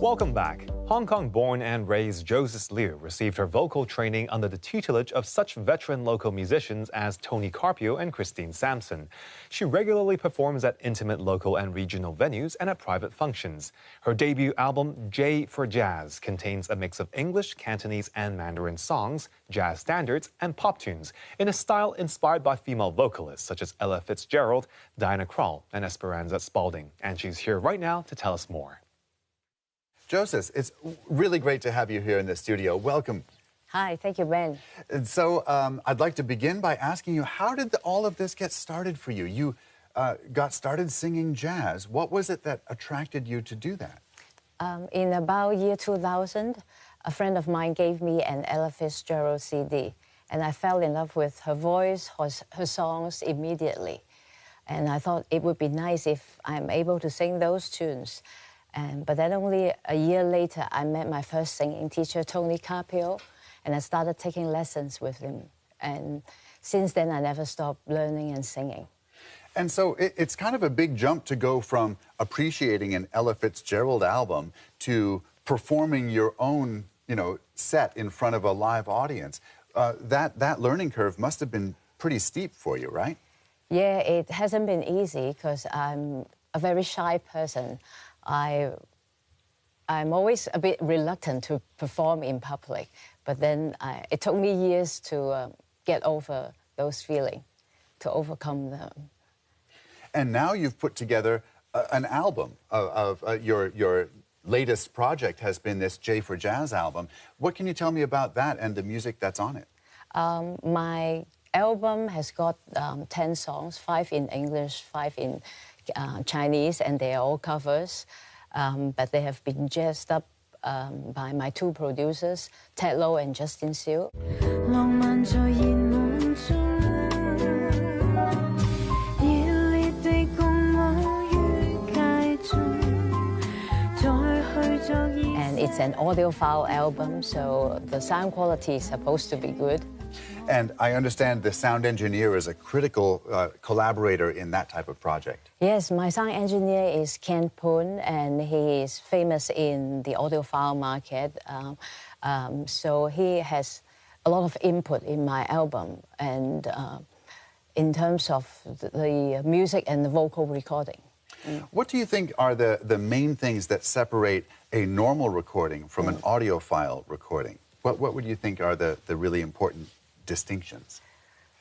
Welcome back. Hong Kong-born and raised Joses Liu received her vocal training under the tutelage of such veteran local musicians as Tony Carpio and Samson. She regularly performs at intimate local and regional venues and at private functions. Her debut album, Jforjazz, contains a mix of English, Cantonese and Mandarin songs, jazz standards and pop tunes in a style inspired by female vocalists such as Ella Fitzgerald, Krall and Esperanza Spalding. And she's here right now to tell us more. Joses, it's really great to have you here in the studio. Welcome. Hi, thank you, Ben. And so I'd like to begin by asking you, how did all of this get started for you? You got started singing jazz. What was it that attracted you to do that? In about year 2000, a friend of mine gave me an Ella Fitzgerald CD, and I fell in love with her voice, her songs immediately. And I thought it would be nice if I'm able to sing those tunes. But then only a year later, I met my first singing teacher, Tony Carpio, and I started taking lessons with him. And since then, I never stopped learning and singing. And so it's kind of a big jump to go from appreciating an Ella Fitzgerald album to performing your own, set in front of a live audience. That learning curve must have been pretty steep for you, right? Yeah, it hasn't been easy because I'm a very shy person. I'm always a bit reluctant to perform in public, but then it took me years to get over those feelings, to overcome them. And now you've put together an album of your latest project has been this Jforjazz album. What can you tell me about that and the music that's on it? My album has got 10 songs, 5 in English, 5 in Chinese, and they are all covers, but they have been jazzed up by my 2 producers, Ted Lo and Joses Liu. And it's an audiophile album, so the sound quality is supposed to be good. And I understand the sound engineer is a critical collaborator in that type of project. Yes, my sound engineer is Ken Poon, and he is famous in the audiophile market. So he has a lot of input in my album, and in terms of the music and the vocal recording. What do you think are the main things that separate a normal recording from an audiophile recording? What would you think are the really important distinctions?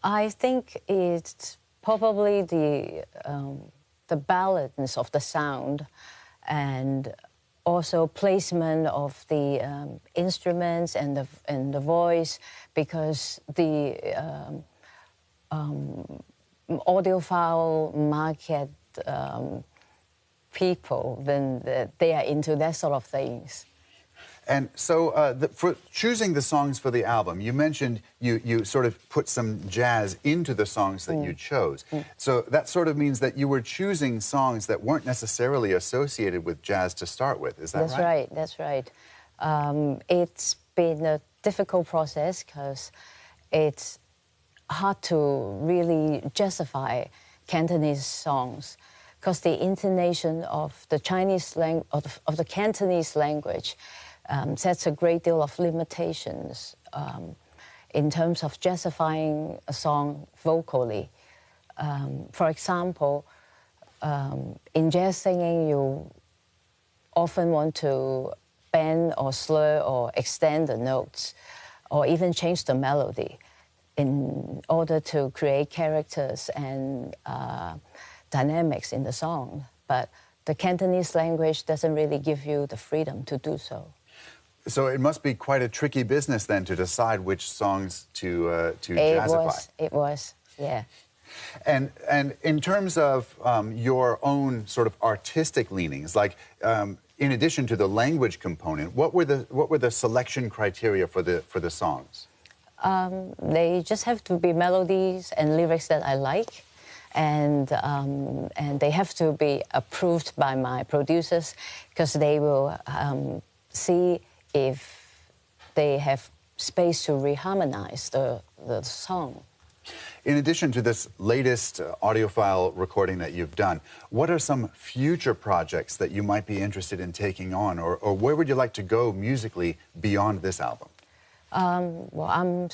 I think it's probably the balance of the sound and also placement of the instruments and the voice, because the audiophile market people, then they are into that sort of things. And so for choosing the songs for the album, you mentioned you sort of put some jazz into the songs that you chose. So that sort of means that you were choosing songs that weren't necessarily associated with jazz to start with. Is that right? That's right, that's right. It's been a difficult process because it's hard to really justify Cantonese songs, because the intonation of the Chinese language, of the Cantonese language, sets a great deal of limitations in terms of justifying a song vocally. For example, in jazz singing, you often want to bend or slur or extend the notes, or even change the melody in order to create characters and dynamics in the song. But the Cantonese language doesn't really give you the freedom to do so. So it must be quite a tricky business then to decide which songs to jazzify. It was, yeah. And in terms of your own sort of artistic leanings, like in addition to the language component, what were the selection criteria for the songs? They just have to be melodies and lyrics that I like, and they have to be approved by my producers, because they will see if they have space to reharmonize the song. In addition to this latest audiophile recording that you've done, what are some future projects that you might be interested in taking on, or where would you like to go musically beyond this album? Well, I'm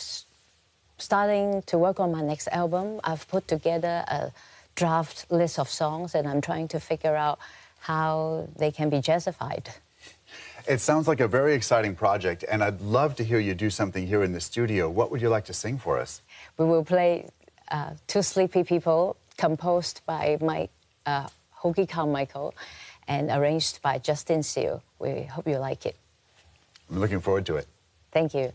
starting to work on my next album. I've put together a draft list of songs, and I'm trying to figure out how they can be jazzified. It sounds like a very exciting project, and I'd love to hear you do something here in the studio. What would you like to sing for us? We will play Two Sleepy People, composed by Hoagie Carmichael and arranged by Joses Liu. We hope you like it. I'm looking forward to it. Thank you.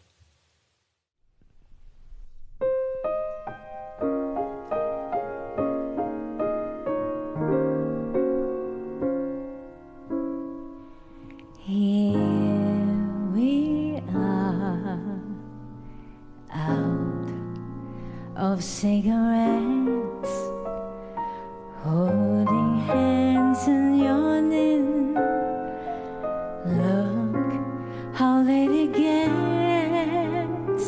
Of cigarettes, holding hands and yawning. Look how late it gets.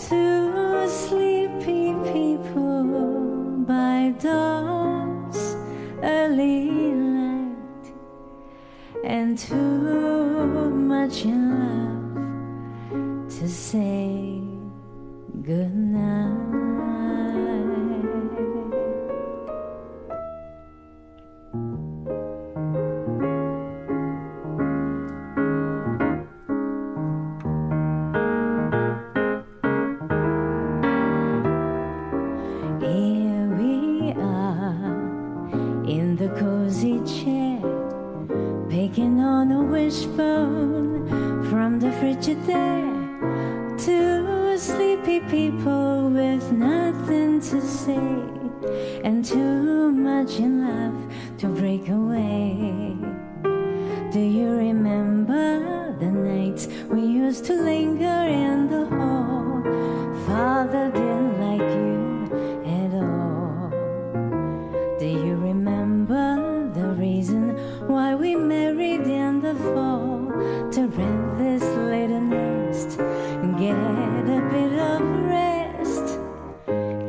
Two sleepy people by dawn's early light, and too much in love to say good night. Here we are in the cozy chair, picking on a wishbone from the Frigidaire. Two sleepy people with nothing to say, and too much in love to break away. Do you remember the nights we used to linger in the hall? Father didn't like you at all. Do you remember the reason why we married in the fall? To rent this little nest and get a bit of rest.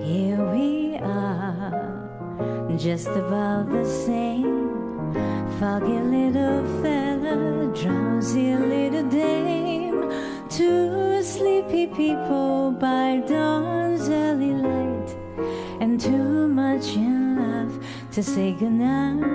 Here we are, just about the same. Foggy little fella, drowsy little dame. Two sleepy people by dawn's early light, and too much in love to say goodnight.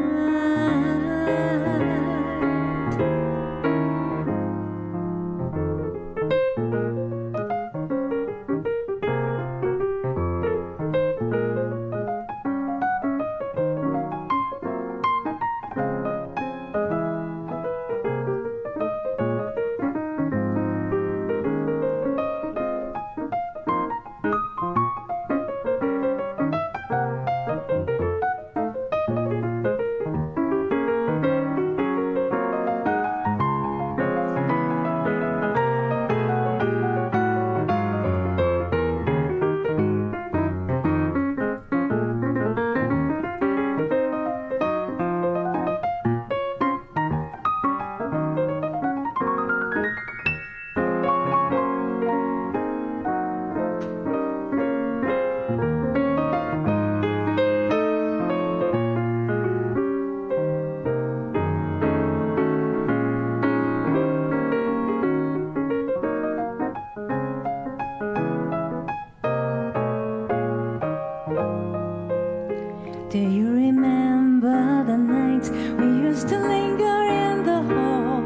Do you remember the nights we used to linger in the hall?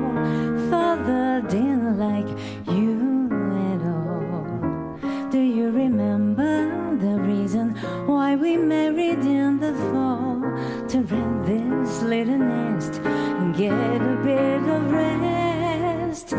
Father didn't like you at all. Do you remember the reason why we married in the fall? To rent this little nest and get a bit of rest.